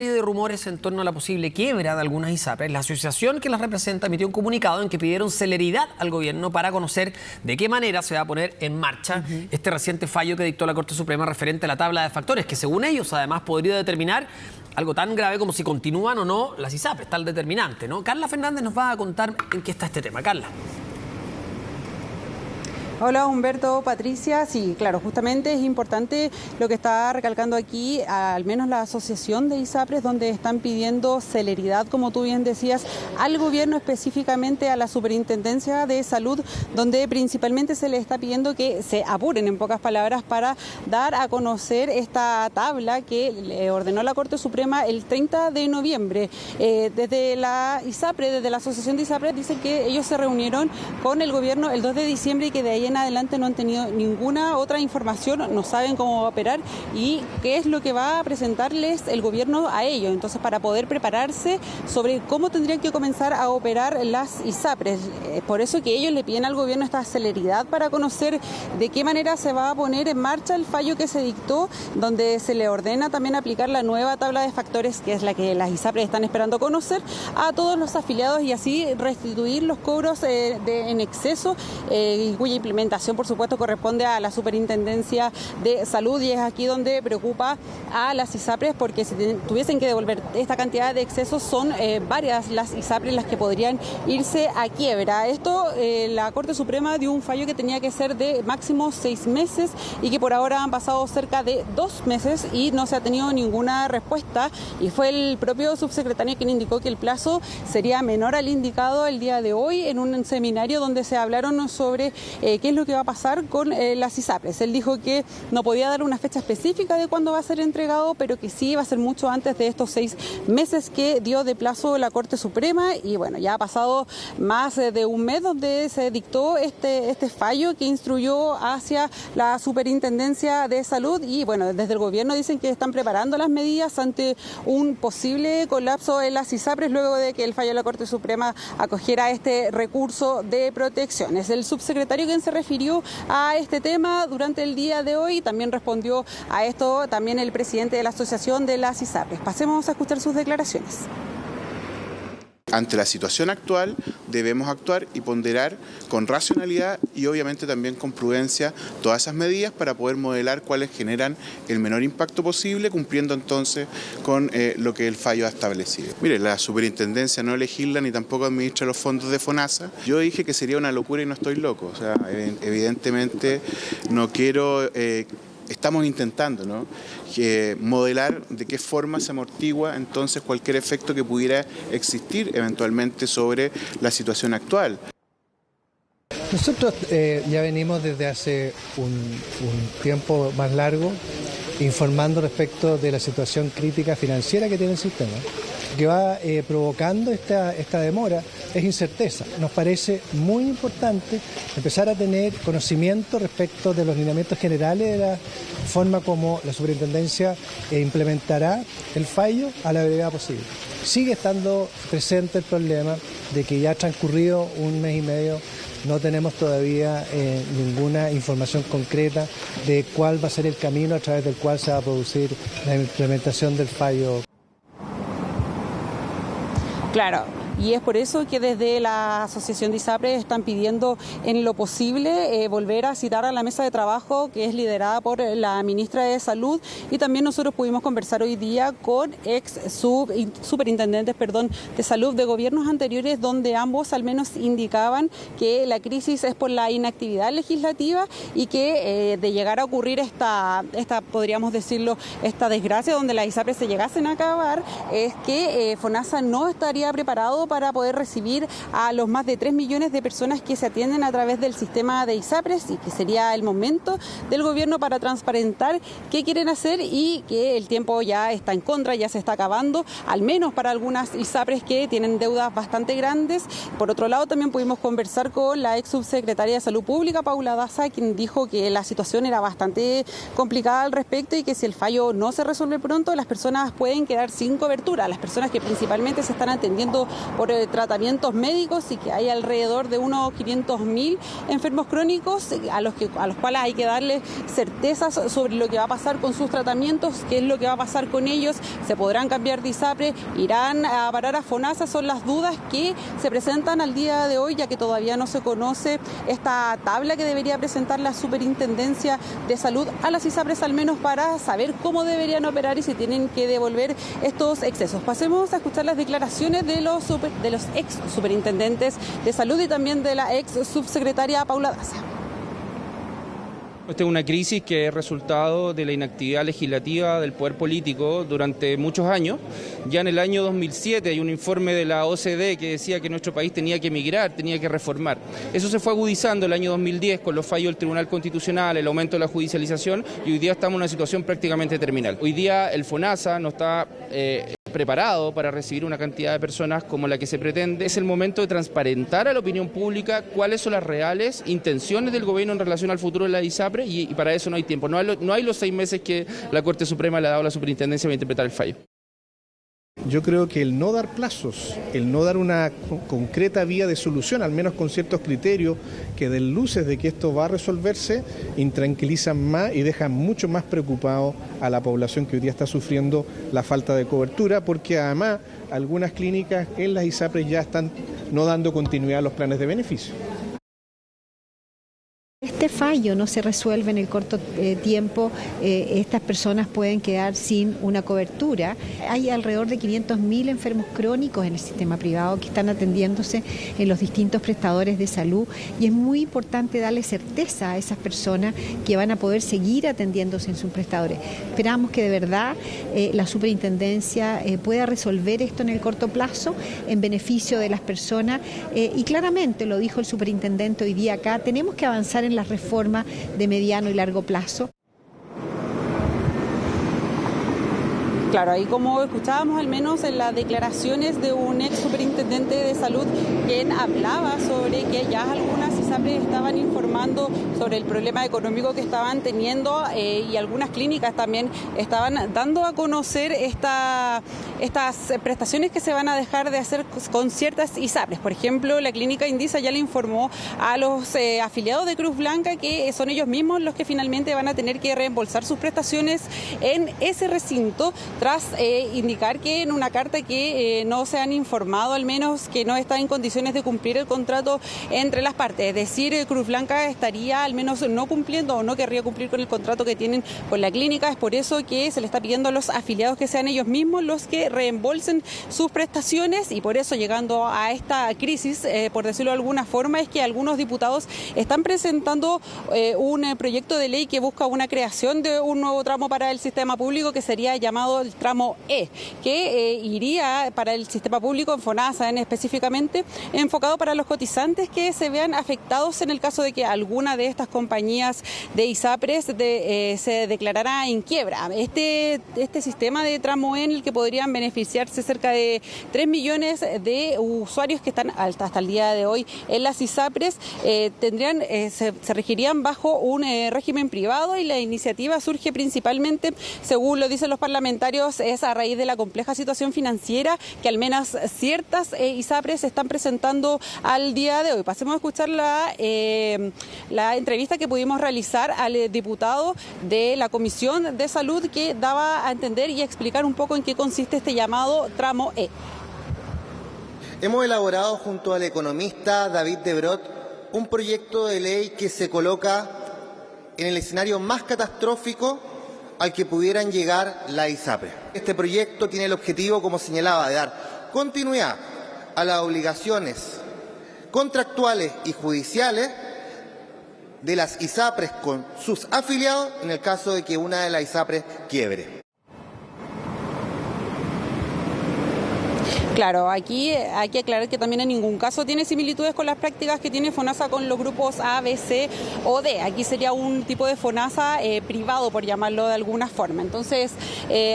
De rumores en torno a la posible quiebra de algunas ISAPRES, la asociación que las representa emitió un comunicado en que pidieron celeridad al gobierno para conocer de qué manera se va a poner en marcha este reciente fallo que dictó la Corte Suprema referente a la tabla de factores, que según ellos además podría determinar algo tan grave como si continúan o no las ISAPRES, tal determinante, ¿no? Carla Fernández nos va a contar en qué está este tema. Carla. Hola Humberto, Patricia. Sí, claro, justamente es importante lo que está recalcando aquí, al menos la asociación de ISAPRES, donde están pidiendo celeridad, como tú bien decías, al gobierno, específicamente a la Superintendencia de Salud, donde principalmente se le está pidiendo que se apuren, en pocas palabras, para dar a conocer esta tabla que le ordenó la Corte Suprema el 30 de noviembre. Desde la ISAPRES, desde la asociación de ISAPRES, dicen que ellos se reunieron con el gobierno el 2 de diciembre y que de ahí en adelante no han tenido ninguna otra información, no saben cómo va a operar y qué es lo que va a presentarles el gobierno a ellos. Entonces, para poder prepararse sobre cómo tendrían que comenzar a operar las ISAPRES. Por eso que ellos le piden al gobierno esta celeridad para conocer de qué manera se va a poner en marcha el fallo que se dictó, donde se le ordena también aplicar la nueva tabla de factores, que es la que las ISAPRES están esperando conocer, a todos los afiliados y así restituir los cobros en exceso, cuya implementación, por supuesto, corresponde a la Superintendencia de Salud, y es aquí donde preocupa a las ISAPRES, porque si tuviesen que devolver esta cantidad de excesos, son varias las ISAPRES las que podrían irse a quiebra. Esto, la Corte Suprema dio un fallo que tenía que ser de máximo 6 meses y que por ahora han pasado cerca de 2 meses y no se ha tenido ninguna respuesta, y fue el propio subsecretario quien indicó que el plazo sería menor al indicado el día de hoy en un seminario donde se hablaron sobre qué es lo que va a pasar con las ISAPRES. Él dijo que no podía dar una fecha específica de cuándo va a ser entregado, pero que sí va a ser mucho antes de estos 6 meses que dio de plazo la Corte Suprema. Y bueno, ya ha pasado más de un mes donde se dictó este fallo que instruyó hacia la Superintendencia de Salud, y bueno, desde el gobierno dicen que están preparando las medidas ante un posible colapso en las ISAPRES luego de que el fallo de la Corte Suprema acogiera este recurso de protección. Es el subsecretario quien se refirió a este tema durante el día de hoy. También respondió a esto también el presidente de la Asociación de las ISAPRES. Pasemos a escuchar sus declaraciones. Ante la situación actual debemos actuar y ponderar con racionalidad y obviamente también con prudencia todas esas medidas para poder modelar cuáles generan el menor impacto posible, cumpliendo entonces con lo que el fallo ha establecido. Mire, la superintendencia no legisla ni tampoco administra los fondos de FONASA. Yo dije que sería una locura y no estoy loco. O sea, evidentemente no quiero... Estamos intentando, ¿no?, modelar de qué forma se amortigua entonces cualquier efecto que pudiera existir eventualmente sobre la situación actual. Nosotros ya venimos desde hace un tiempo más largo informando respecto de la situación crítica financiera que tiene el sistema. Lo que va provocando esta demora es incerteza. Nos parece muy importante empezar a tener conocimiento respecto de los lineamientos generales de la forma como la superintendencia implementará el fallo a la brevedad posible. Sigue estando presente el problema de que ya ha transcurrido un mes y medio. No tenemos todavía ninguna información concreta de cuál va a ser el camino a través del cual se va a producir la implementación del fallo. Claro. Y es por eso que desde la Asociación de ISAPRES están pidiendo en lo posible volver a citar a la mesa de trabajo que es liderada por la ministra de Salud, y también nosotros pudimos conversar hoy día con superintendentes de salud de gobiernos anteriores, donde ambos al menos indicaban que la crisis es por la inactividad legislativa y que de llegar a ocurrir esta podríamos decirlo, esta desgracia donde las ISAPRES se llegasen a acabar, es que FONASA no estaría preparado para poder recibir a los más de 3 millones de personas que se atienden a través del sistema de ISAPRES, y que sería el momento del gobierno para transparentar qué quieren hacer, y que el tiempo ya está en contra, ya se está acabando, al menos para algunas ISAPRES que tienen deudas bastante grandes. Por otro lado, también pudimos conversar con la ex subsecretaria de Salud Pública, Paula Daza, quien dijo que la situación era bastante complicada al respecto y que si el fallo no se resuelve pronto, las personas pueden quedar sin cobertura, las personas que principalmente se están atendiendo por tratamientos médicos y que hay alrededor de unos 500.000 enfermos crónicos a los cuales hay que darle certezas sobre lo que va a pasar con sus tratamientos, qué es lo que va a pasar con ellos, se podrán cambiar de ISAPRE, irán a parar a FONASA, son las dudas que se presentan al día de hoy, ya que todavía no se conoce esta tabla que debería presentar la Superintendencia de Salud a las ISAPRES, al menos para saber cómo deberían operar y si tienen que devolver estos excesos. Pasemos a escuchar las declaraciones de los ex superintendentes de salud y también de la ex subsecretaria Paula Daza. Esta es una crisis que es resultado de la inactividad legislativa del poder político durante muchos años. Ya en el año 2007 hay un informe de la OCDE que decía que nuestro país tenía que migrar, tenía que reformar. Eso se fue agudizando el año 2010 con los fallos del Tribunal Constitucional, el aumento de la judicialización, y hoy día estamos en una situación prácticamente terminal. Hoy día el FONASA no está preparado para recibir una cantidad de personas como la que se pretende. Es el momento de transparentar a la opinión pública cuáles son las reales intenciones del gobierno en relación al futuro de la ISAPRE y para eso no hay tiempo. No hay los 6 meses que la Corte Suprema le ha dado a la superintendencia para interpretar el fallo. Yo creo que el no dar plazos, el no dar una concreta vía de solución, al menos con ciertos criterios que den luces de que esto va a resolverse, intranquilizan más y dejan mucho más preocupado a la población que hoy día está sufriendo la falta de cobertura, porque además algunas clínicas en las ISAPRES ya están no dando continuidad a los planes de beneficio. Este fallo no se resuelve en el corto tiempo, estas personas pueden quedar sin una cobertura. Hay alrededor de 500.000 enfermos crónicos en el sistema privado que están atendiéndose en los distintos prestadores de salud y es muy importante darle certeza a esas personas que van a poder seguir atendiéndose en sus prestadores. Esperamos que de verdad la superintendencia pueda resolver esto en el corto plazo en beneficio de las personas y claramente, lo dijo el superintendente hoy día acá, tenemos que avanzar en las reformas de mediano y largo plazo. Claro, ahí como escuchábamos al menos en las declaraciones de un ex superintendente de salud quien hablaba sobre que ya algunas ISAPRES estaban informando sobre el problema económico que estaban teniendo y algunas clínicas también estaban dando a conocer estas prestaciones que se van a dejar de hacer con ciertas ISAPRES. Por ejemplo, la clínica Indisa ya le informó a los afiliados de Cruz Blanca que son ellos mismos los que finalmente van a tener que reembolsar sus prestaciones en ese recinto, tras indicar que en una carta que no se han informado, al menos que no está en condiciones de cumplir el contrato entre las partes. Es decir, Cruz Blanca estaría al menos no cumpliendo o no querría cumplir con el contrato que tienen con la clínica. Es por eso que se le está pidiendo a los afiliados que sean ellos mismos los que reembolsen sus prestaciones y por eso llegando a esta crisis, por decirlo de alguna forma, es que algunos diputados están presentando un proyecto de ley que busca una creación de un nuevo tramo para el sistema público que sería llamado el tramo E, que iría para el sistema público en FONASA específicamente, enfocado para los cotizantes que se vean afectados en el caso de que alguna de estas compañías de ISAPRES se declarara en quiebra. Este sistema de tramo E en el que podrían beneficiarse cerca de 3 millones de usuarios que están hasta el día de hoy en las ISAPRES, se regirían bajo un régimen privado y la iniciativa surge principalmente, según lo dicen los parlamentarios, es a raíz de la compleja situación financiera que al menos ciertas ISAPRES están presentando al día de hoy. Pasemos a escuchar la entrevista que pudimos realizar al diputado de la Comisión de Salud que daba a entender y a explicar un poco en qué consiste este llamado tramo E. Hemos elaborado junto al economista David de Brot un proyecto de ley que se coloca en el escenario más catastrófico al que pudieran llegar la ISAPRES. Este proyecto tiene el objetivo, como señalaba, de dar continuidad a las obligaciones contractuales y judiciales de las ISAPRES con sus afiliados en el caso de que una de las ISAPRES quiebre. Claro, aquí hay que aclarar que también en ningún caso tiene similitudes con las prácticas que tiene FONASA con los grupos A, B, C o D. Aquí sería un tipo de FONASA privado, por llamarlo de alguna forma. Entonces,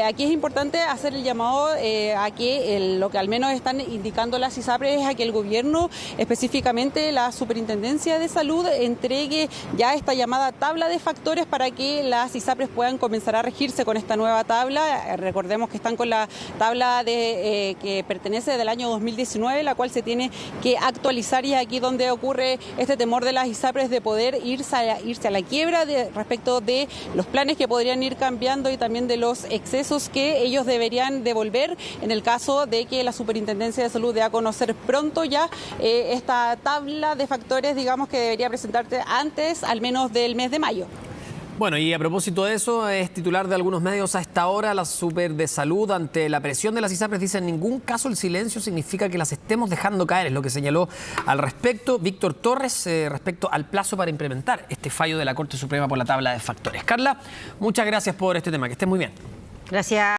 aquí es importante hacer el llamado a que lo que al menos están indicando las ISAPRES es a que el gobierno, específicamente la Superintendencia de Salud, entregue ya esta llamada tabla de factores para que las ISAPRES puedan comenzar a regirse con esta nueva tabla. Recordemos que están con la tabla que pertenece pertenece del año 2019, la cual se tiene que actualizar, y es aquí donde ocurre este temor de las ISAPRES de poder irse a la quiebra respecto de los planes que podrían ir cambiando y también de los excesos que ellos deberían devolver en el caso de que la Superintendencia de Salud dé a conocer pronto ya esta tabla de factores, digamos, que debería presentarse antes al menos del mes de mayo. Bueno, y a propósito de eso, es titular de algunos medios a esta hora, la Super de Salud, ante la presión de las ISAPRES, dice: en ningún caso el silencio significa que las estemos dejando caer, es lo que señaló al respecto Víctor Torres respecto al plazo para implementar este fallo de la Corte Suprema por la tabla de factores. Carla, muchas gracias por este tema, que estés muy bien. Gracias.